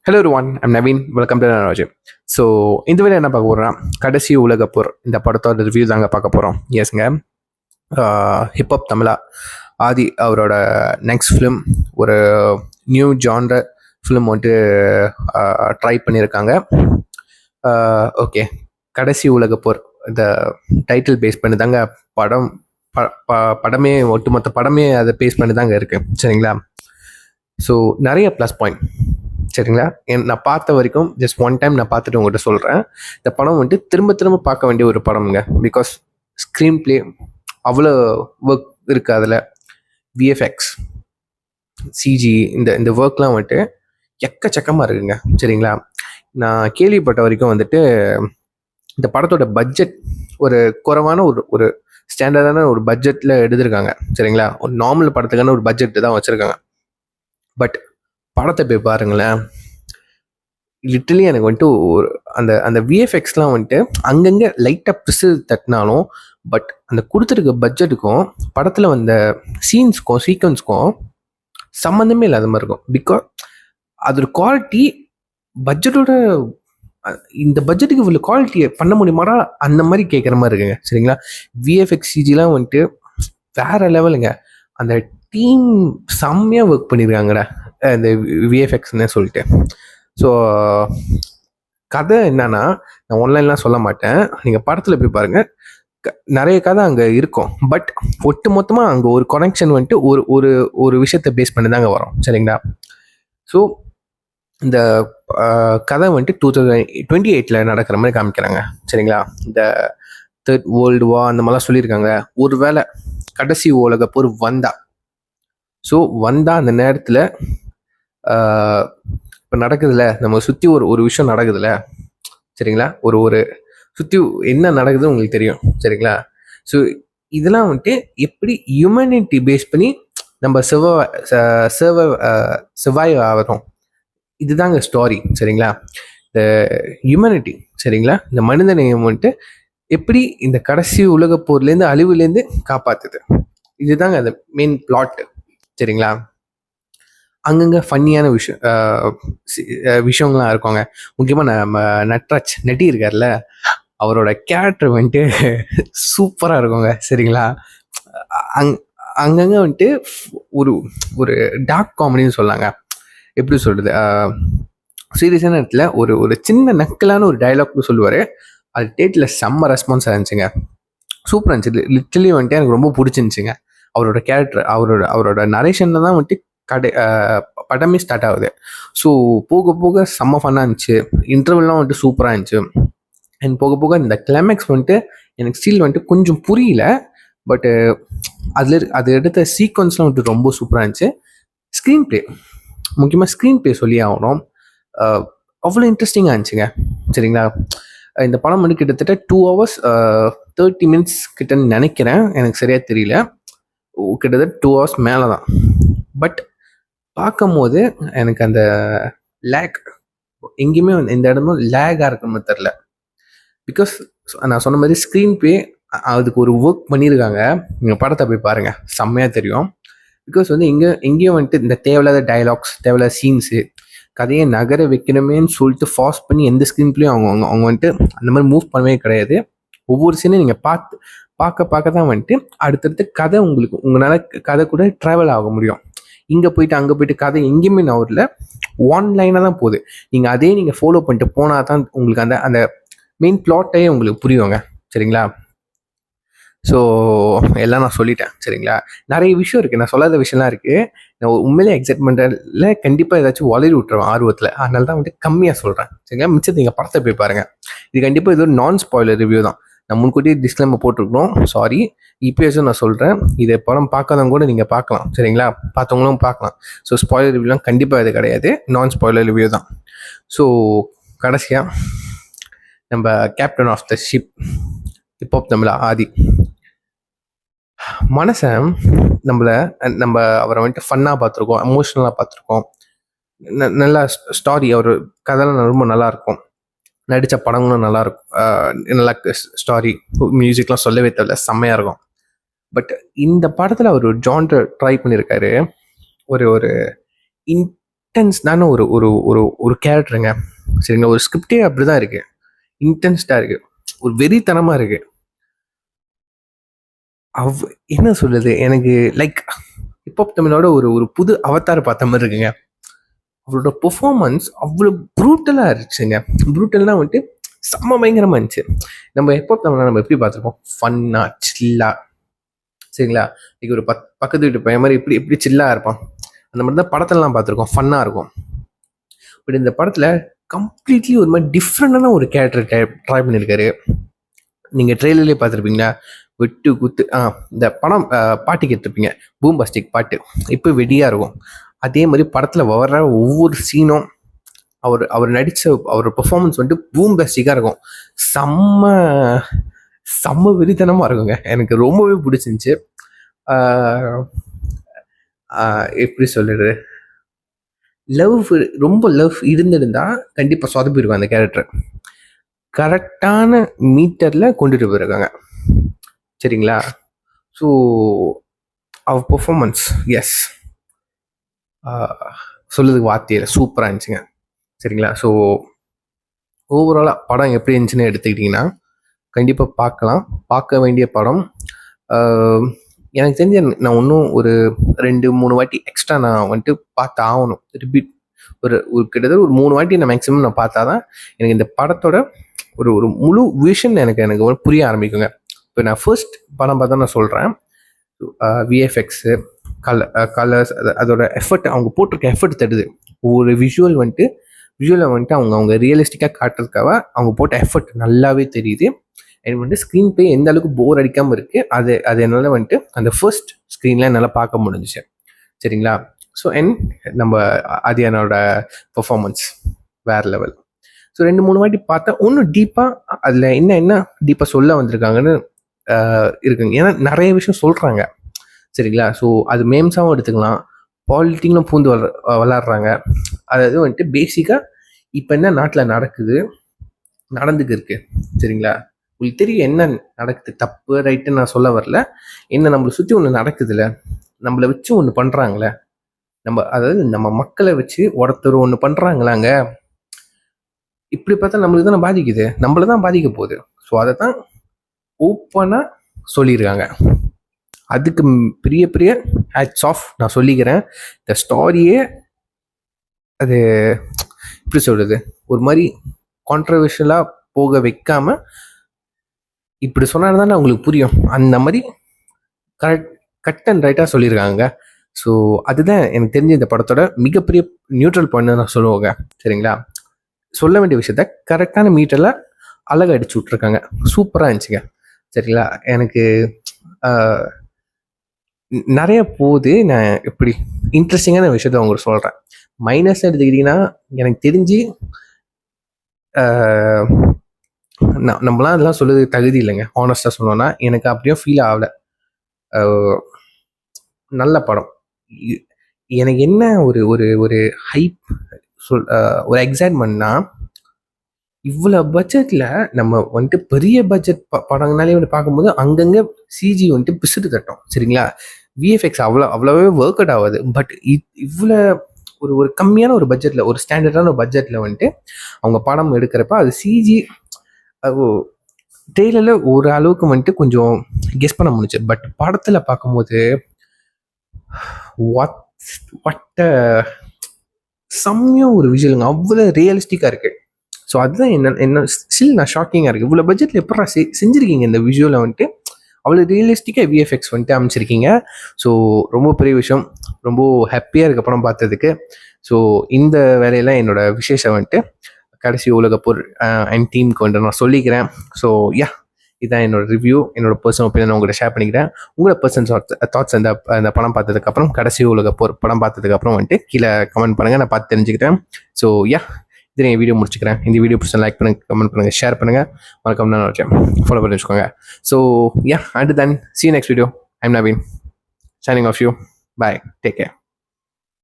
Hello one I'm Naveen, welcome to Raju. So இந்த வேலை என்ன பார்க்க போகிறோம்னா, கடைசி உலகப்போர் இந்த படத்தோட ரிவ்யூ தாங்க பார்க்க போகிறோம். எஸ்ங்க, ஹிப்ஹாப் தமிழா ஆதி அவரோட நெக்ஸ்ட் ஃபிலிம், ஒரு நியூ ஜான்ர ஃபிலிம் வந்துட்டு ட்ரை பண்ணியிருக்காங்க. ஓகே, கடைசி உலகப்போர் இந்த டைட்டில் பேஸ் பண்ணி தாங்க படம் படமே, ஒட்டுமொத்த படமே அதை பேஸ் பண்ணி தாங்க இருக்கு. சரிங்களா? ஸோ நிறைய ப்ளஸ் பாயிண்ட். சரிங்களா? நான் பார்த்த வரைக்கும் ஜஸ்ட் ஒன் டைம் நான் பார்த்துட்டு உங்கள்கிட்ட சொல்கிறேன். இந்த படம் வந்துட்டு திரும்ப திரும்ப பார்க்க வேண்டிய ஒரு படம்ங்க. பிகாஸ் ஸ்க்ரீன் பிளே அவ்வளோ ஒர்க் இருக்குது அதில். விஎஃப்எக்ஸ், சிஜி, இந்த ஒர்க்லாம் வந்துட்டு எக்கச்சக்கமாக இருக்குங்க. சரிங்களா? நான் கேள்விப்பட்ட வரைக்கும் வந்துட்டு இந்த படத்தோட பட்ஜெட் ஒரு குறைவான ஒரு ஸ்டாண்டர்டான ஒரு பட்ஜெட்டில் எடுத்திருக்காங்க. சரிங்களா? ஒரு நார்மல் படத்துக்கான ஒரு பட்ஜெட் தான் வச்சுருக்காங்க. பட் படத்தை போய் பாருங்களேன், லிட்டரலி எனக்கு வந்துட்டு ஒரு அந்த விஎஃப்எக்ஸ்லாம் வந்துட்டு அங்கங்கே லைட்டாக பிரிசு தட்டினாலும், பட் அந்த கொடுத்துருக்க பட்ஜெட்டுக்கும் படத்தில் வந்த சீன்ஸ்க்கும் சீக்வன்ஸ்க்கும் சம்மந்தமே இல்லாத மாதிரி இருக்கும். பிகாஸ் அதோட குவாலிட்டி பட்ஜெட்டோட, இந்த பட்ஜெட்டுக்கு இவ்வளோ குவாலிட்டியை பண்ண முடியுமாடா அந்த மாதிரி கேட்குற மாதிரி இருக்குங்க. சரிங்களா? விஎஃப்எக்ஸ் சிஜிலாம் வந்துட்டு வேற லெவலுங்க. அந்த டீம் செம்மையாக ஒர்க் பண்ணியிருக்காங்கடா இந்த விஎஃப்எக்ஸ்ன்னு சொல்லிட்டு. ஸோ கதை என்னன்னா, நான் ஆன்லைன்லாம் சொல்ல மாட்டேன், நீங்கள் படத்தில் போய் பாருங்கள். நிறைய கதை அங்கே இருக்கும். பட் ஒட்டு மொத்தமாக அங்கே ஒரு கனெக்ஷன் வந்துட்டு ஒரு ஒரு ஒரு விஷயத்தை பேஸ் பண்ணி தாங்க வரும். சரிங்களா? ஸோ இந்த கதை வந்துட்டு 2028 நடக்கிற மாதிரி காமிக்கிறாங்க. சரிங்களா? இந்த தேர்ட் வேர்ல்டு வார் அந்த மாதிரிலாம் சொல்லியிருக்காங்க. ஒரு வேளை கடைசி உலக போர் வந்தா அந்த நேரத்தில் இப்போ நடக்குதுல்ல, நம்ம சுற்றி ஒரு விஷயம் நடக்குதுல்ல. சரிங்களா? ஒரு சுற்றி என்ன நடக்குதுன்னு உங்களுக்கு தெரியும். சரிங்களா? ஸோ இதெல்லாம் வந்துட்டு எப்படி ஹியூமனிட்டி பேஸ் பண்ணி நம்ம சர்வைவ் ஆகிறோம், இதுதாங்க ஸ்டோரி. சரிங்களா? இந்த ஹியூமனிட்டி, சரிங்களா, இந்த மனிதநேயம் வந்துட்டு எப்படி இந்த கடைசி உலக போர்லேருந்து அழிவுலேருந்து காப்பாற்றுது, இதுதாங்க அந்த மெயின் பிளாட். சரிங்களா? அங்கங்கே ஃபன்னியான விஷயங்கள்லாம் இருக்குங்க. முக்கியமாக நம்ம நட்டி இருக்கார்ல, அவரோட கேரக்டர் வந்துட்டு சூப்பராக இருக்குங்க. சரிங்களா? அங்கங்கே வந்துட்டு ஒரு ஒரு டார்க் காமெடின்னு சொல்லாங்க. எப்படி சொல்கிறது, சீரியஸான இடத்துல ஒரு சின்ன நக்கலான ஒரு டைலாக்னு சொல்லுவார். அது டேட்டில் செம்ம ரெஸ்பான்ஸாக இருந்துச்சுங்க. சூப்பராக இருந்துச்சு. லிட்டரலி வந்துட்டு எனக்கு ரொம்ப பிடிச்சிருந்துச்சிங்க அவரோட கேரக்டர். அவரோட நரேஷனில் தான் வந்துட்டு படமே ஸ்டார்ட் ஆகுது. ஸோ போக போக செம்ம ஃபன்னாக இருந்துச்சு. இன்டர்வெல்லாம் வந்துட்டு சூப்பராக இருந்துச்சு. அண்ட் போக போக இந்த கிளைமேக்ஸ் வந்துட்டு எனக்கு ஸ்டில் வந்துட்டு கொஞ்சம் புரியல. பட்டு அது எடுத்த சீக்வன்ஸ்லாம் வந்துட்டு ரொம்ப சூப்பராக இருந்துச்சு. ஸ்க்ரீன் பிளே, முக்கியமாக ஸ்க்ரீன் பிளே சொல்லி ஆகணும், அவ்வளோ இன்ட்ரெஸ்டிங்காக இருந்துச்சுங்க. சரிங்களா? இந்த படம் வந்து கிட்டத்தட்ட 2 hours 30 minutes கிட்டன்னு நினைக்கிறேன், எனக்கு சரியாக தெரியல. கிட்டத்தட்ட 2 hours மேலே தான். பட் பார்க்கும் போது எனக்கு அந்த லேக் எங்கேயுமே இந்த இடமும் லேகாக இருக்குன்னு தெரில. பிகாஸ் நான் சொன்ன மாதிரி ஸ்க்ரீன் பிளே அதுக்கு ஒரு ஒர்க் பண்ணியிருக்காங்க. நீங்கள் படத்தை போய் பாருங்கள், செம்மையாக தெரியும். பிகாஸ் வந்து எங்கேயும் வந்துட்டு இந்த தேவையில்லாத டைலாக்ஸ், தேவையில்லாத சீன்ஸு, கதையை நகர வைக்கணுமேன்னு சொல்லிட்டு ஃபாஸ்ட் பண்ணி எந்த ஸ்க்ரீன் பிளேயும் அவங்க வந்துட்டு அந்த மாதிரி மூவ் பண்ணவே கிடையாது. ஒவ்வொரு சீனையும் நீங்கள் பார்க்க தான் வந்துட்டு அடுத்தடுத்து கதை உங்களால் கதை கூட ட்ராவல் ஆக முடியும். இங்கே போயிட்டு அங்கே போயிட்டு கதை எங்கேயுமே நவரில் ஆன்லைனாக தான் போகுது. நீங்கள் ஃபாலோ பண்ணிட்டு போனால் தான் உங்களுக்கு அந்த மெயின் பிளாட்டையே உங்களுக்கு புரியுங்க. சரிங்களா? ஸோ எல்லாம் நான் சொல்லிட்டேன். சரிங்களா? நிறைய விஷயம் இருக்குது, நான் சொல்லாத விஷயம்லாம் இருக்குது. நான் உண்மையிலே எக்ஸைட்மெண்ட்டில் கண்டிப்பாக ஏதாச்சும் வளரி விட்டுருவேன் ஆர்வத்தில். அதனால தான் வந்துட்டு கம்மியாக சொல்கிறேன். சரிங்களா? மிச்சத்தை நீங்கள் படத்தை போய் பாருங்கள். இது கண்டிப்பாக இது ஒரு நான் ஸ்பாய்லர் ரிவ்யூ தான். நான் முன்கூட்டியே டிஸ்க்ளைமர் போட்டிருக்கணும், சாரி. இப்போயாச்சும் நான் சொல்கிறேன், இதை படம் பார்க்காதவங்க கூட நீங்கள் பார்க்கலாம். சரிங்களா? பார்த்தவங்களும் பார்க்கலாம். ஸோ ஸ்பாய்லர் ரிவ்யூலாம் கண்டிப்பாக இது கிடையாது, நான் ஸ்பாய்லர் ரிவ்யூ தான். ஸோ கடைசியாக நம்ம captain of the ship hip hop Tamizha Aadhi மனசை நம்ம அவரை வந்துட்டு ஃபன்னாக பார்த்துருக்கோம், எமோஷ்னலாக பார்த்துருக்கோம். நல்லா ஸ்டாரி, அவர் கதைலாம் ரொம்ப நல்லாயிருக்கும். நடித்த படங்களும் நல்லாயிருக்கும். நல்லா ஸ்டாரி, மியூசிக்லாம் சொல்லவே தேவையில்ல, செம்மையாக இருக்கும். பட் இந்த படத்தில் அவர் ஒரு ஜான்ரை ட்ரை பண்ணியிருக்காரு. ஒரு இன்டென்ஸ்டான ஒரு ஒரு ஒரு ஒரு கேரக்டருங்க. சரிங்களா, ஒரு ஸ்கிரிப்டே அப்படிதான் இருக்கு. இன்டென்ஸ்டா இருக்கு, ஒரு வெறித்தனமா இருக்கு. அவ் என்ன சொல்றது, எனக்கு லைக் ஹிப்ஹாப் தமிழோட ஒரு ஒரு புது அவதார் பார்த்த மாதிரி இருக்குங்க. அவரோட பெர்ஃபார்மன்ஸ் அவ்வளோ ப்ரூட்டலாக இருந்துச்சுங்க. ப்ரூட்டல்னா வந்துட்டு செம்ம பயங்கரமாக இருந்துச்சு. நம்ம ஹிப்ஹாப் தமிழை நம்ம எப்படி பார்த்துருப்போம், ஃபன்னா சில்லா. சரிங்களா, இன்னைக்கு ஒரு பக்கத்து வீட்டு பையன் மாதிரி இப்படி இப்படி சில்லாக இருப்பான். அந்த மாதிரி தான் படத்தெல்லாம் பார்த்துருக்கோம், ஃபன்னாக இருக்கும். பட் இந்த படத்தில் கம்ப்ளீட்லி ஒரு மாதிரி டிஃப்ரெண்டான ஒரு கேரக்டர் ட்ரை பண்ணியிருக்காரு. நீங்கள் ட்ரெயிலர்லேயே பார்த்துருப்பீங்களா, வெட்டு குத்து இந்த படம் பாட்டு கேட்டிருப்பீங்க, பூம்பாஸ்டிக் பாட்டு இப்போ வெடியாக இருக்கும். அதே மாதிரி படத்தில் வர்ற ஒவ்வொரு சீனும் அவர் அவர் நடித்த அவர் பெர்ஃபார்மன்ஸ் வந்துட்டு பூம்பாஸ்டிக்காக இருக்கும். செம்ம செம்ம வெறித்தனமாக இருக்குங்க. எனக்கு ரொம்பவே பிடிச்சிருந்துச்சு. எப்படி சொல்கிறது, ரொம்ப லவ் இருந்திருந்தா கண்டிப்பாக சொதப்பிருக்கும் அந்த கேரக்டர். கரெக்டான மீட்டரில் கொண்டுட்டு போயிருக்காங்க. சரிங்களா, ஸோ அவர் பெர்ஃபார்மன்ஸ் எஸ் சொல்லுறதுக்கு வார்த்தையில் சூப்பராக இருந்துச்சுங்க. சரிங்களா, ஸோ ஓவராலாக படம் எப்படி இருந்துச்சுன்னு எடுத்துக்கிட்டிங்கன்னா கண்டிப்பாக பார்க்கலாம், பார்க்க வேண்டிய படம். எனக்கு தெரிஞ்ச நான் இன்னும் ஒரு 2-3 வாட்டி எக்ஸ்ட்ரா நான் வந்துட்டு பார்த்து ஆகணும். ரிப்பீட் ஒரு கிட்டத்தட்ட ஒரு 3 வாட்டி நான் மேக்ஸிமம் நான் பார்த்தா தான் எனக்கு இந்த படத்தோட ஒரு ஒரு முழு விஷன் எனக்கு புரிய ஆரம்பிக்குங்க. இப்போ நான் ஃபர்ஸ்ட் படம் பார்த்தா நான் சொல்கிறேன், விஎஃப்எக்ஸு கலர்ஸ் அதோட எஃபர்ட், அவங்க போட்டிருக்க எஃபர்ட் தருது. ஒரு விஷுவலில் வந்துட்டு அவங்க ரியலிஸ்டிக்காக காட்டுறதுக்காக அவங்க போட்ட எஃபர்ட் நல்லாவே தெரியுது. எனக்கு வந்துட்டு ஸ்க்ரீன் பிளே எந்த அளவுக்கு போர் அடிக்காமல் இருக்குது, அது என்னால் வந்துட்டு அந்த ஃபர்ஸ்ட் ஸ்க்ரீனில் என்னால் பார்க்க முடிஞ்சிச்சு. சரிங்களா, ஸோ நம்ம அது என்னோட பெர்ஃபார்மன்ஸ் வேறு லெவல். ஸோ 2-3 வாட்டி பார்த்தா இன்னும் டீப்பாக அதில் என்ன டீப்பாக சொல்ல வந்திருக்காங்கன்னு இருக்குங்க. ஏன்னா நிறைய விஷயம் சொல்கிறாங்க. சரிங்களா, ஸோ அது மேம்ஸாகவும் எடுத்துக்கலாம், பாலிட்டிக்லும் பூந்து விளாட்றாங்க. அதாவது வந்துட்டு பேசிக்காக இப்போ என்ன நாட்டில் நடந்துக்கு இருக்கு. சரிங்களா, உங்களுக்கு தெரியும் என்ன நடக்குது, தப்பு ரைட்டுன்னு நான் சொல்ல வரல. என்ன நம்மளை சுற்றி ஒன்று நடக்குதுல்ல, நம்மளை வச்சு ஒன்று பண்ணுறாங்களே, அதாவது நம்ம மக்களை வச்சு ஒருத்தர் ஒன்று பண்ணுறாங்களாங்க. இப்படி பார்த்தா நம்மளுக்கு தானே பாதிக்குது, நம்மளை தான் பாதிக்க போகுது. ஸோ அதை தான் ஓப்பனாக சொல்லியிருக்காங்க. அதுக்கு பெரிய ஹேட்ஸ் ஆஃப் நான் சொல்லிக்கிறேன். இந்த ஸ்டாரியே அது எப்படி சொல்கிறது, ஒரு மாதிரி கான்ட்ரவர்ஷியலாக போக வைக்காமல் இப்படி சொன்னால் தானே உங்களுக்கு புரியும், அந்த மாதிரி கட் அண்ட் ரைட்டாக சொல்லியிருக்காங்க. ஸோ அதுதான் எனக்கு தெரிஞ்ச இந்த படத்தோட மிகப்பெரிய நியூட்ரல் பாயிண்ட் நான் சொல்லுவாங்க. சரிங்களா, சொல்ல வேண்டிய விஷயத்த கரெக்டான மீட்டரில் அழகாக அடிச்சு விட்ருக்காங்க, சூப்பராக இருந்துச்சுங்க. சரிங்களா, எனக்கு நிறைய போகுது. நான் எப்படி இன்ட்ரெஸ்டிங்கான விஷயத்த உங்களுக்கு சொல்கிறேன். மைனஸ் எடுத்துக்கிட்டிங்கன்னா எனக்கு தெரிஞ்சு நம்மளாம் அதெல்லாம் சொல்லுறது தகுதி இல்லைங்க. ஆனஸ்டாக சொல்லணும்னா எனக்கு அப்படியே ஃபீல் ஆகலை. நல்ல படம். எனக்கு என்ன ஒரு ஒரு ஒரு ஹைப் ஒரு எக்ஸைட்மெண்ட்னா, இவ்வளோ பட்ஜெட்டில் நம்ம வந்துட்டு பெரிய பட்ஜெட் படங்களாலே வந்து பார்க்கும்போது அங்கங்கே சிஜி வந்துட்டு பிசுட்டு தட்டும். சரிங்களா, விஎஃப்எக்ஸ் அவ்வளோவே ஒர்க் அவுட் ஆகாது. பட் இவ்வளோ ஒரு கம்மியான ஒரு பட்ஜெட்டில், ஒரு ஸ்டாண்டர்டான ஒரு பட்ஜெட்டில் வந்துட்டு அவங்க படம் எடுக்கிறப்ப அது சிஜி ட்ரெயிலரில் ஒரு அளவுக்கு வந்துட்டு கொஞ்சம் கெஸ் பண்ண முடிச்சு. பட் படத்தில் பார்க்கும்போது செம்மையாக ஒரு விஷுவலுங்க, அவ்வளோ ரியலிஸ்டிக்காக இருக்குது. ஸோ அதுதான் என்ன ஸ்டில் நான் ஷாக்கிங்காக இருக்குது. இவ்வளோ பட்ஜெட்டில் எப்படா செஞ்சுருக்கீங்க இந்த விஷுவலை வந்துட்டு, அவ்வளோ ரியலிஸ்டிக்காக விஎஃப்எக்ஸ் வந்துட்டு அமைச்சிருக்கீங்க. ஸோ ரொம்ப பெரிய விஷயம், ரொம்ப ஹாப்பியாக இருக்க படம் பார்த்ததுக்கு. ஸோ இந்த வேலையெல்லாம் என்னோட விசேஷம் வந்துட்டு கடைசி உலகப்போர் அண்ட் டீமுக்கு வந்துட்டு நான் சொல்லிக்கிறேன். ஸோ இதுதான் என்னோட ரிவ்யூ, என்னோட பர்சனல் ஒப்பீனியன் உங்கள்கிட்ட ஷேர் பண்ணிக்கிறேன். உங்களோட பர்சனல் தாட்ஸ் அந்த படம் பார்த்ததுக்கப்புறம், கடைசி உலகப்போர் படம் பார்த்ததுக்கப்புறம் வந்துட்டு கீழே கமெண்ட் பண்ணுங்கள், நான் பார்த்து தெரிஞ்சுக்கிட்டேன். ஸோ இதில் என் வீடியோ முடிச்சுக்கிறேன். இந்த வீடியோ பிடிச்சா லைக் பண்ணுங்கள், கமெண்ட் பண்ணுங்கள், ஷேர் பண்ணுங்கள், மறக்காம நான் வச்சேன் ஃபாலோ பண்ணி வச்சுக்கோங்க. So until then, see you next video. I'm Naveen, signing off you. Bye, take care.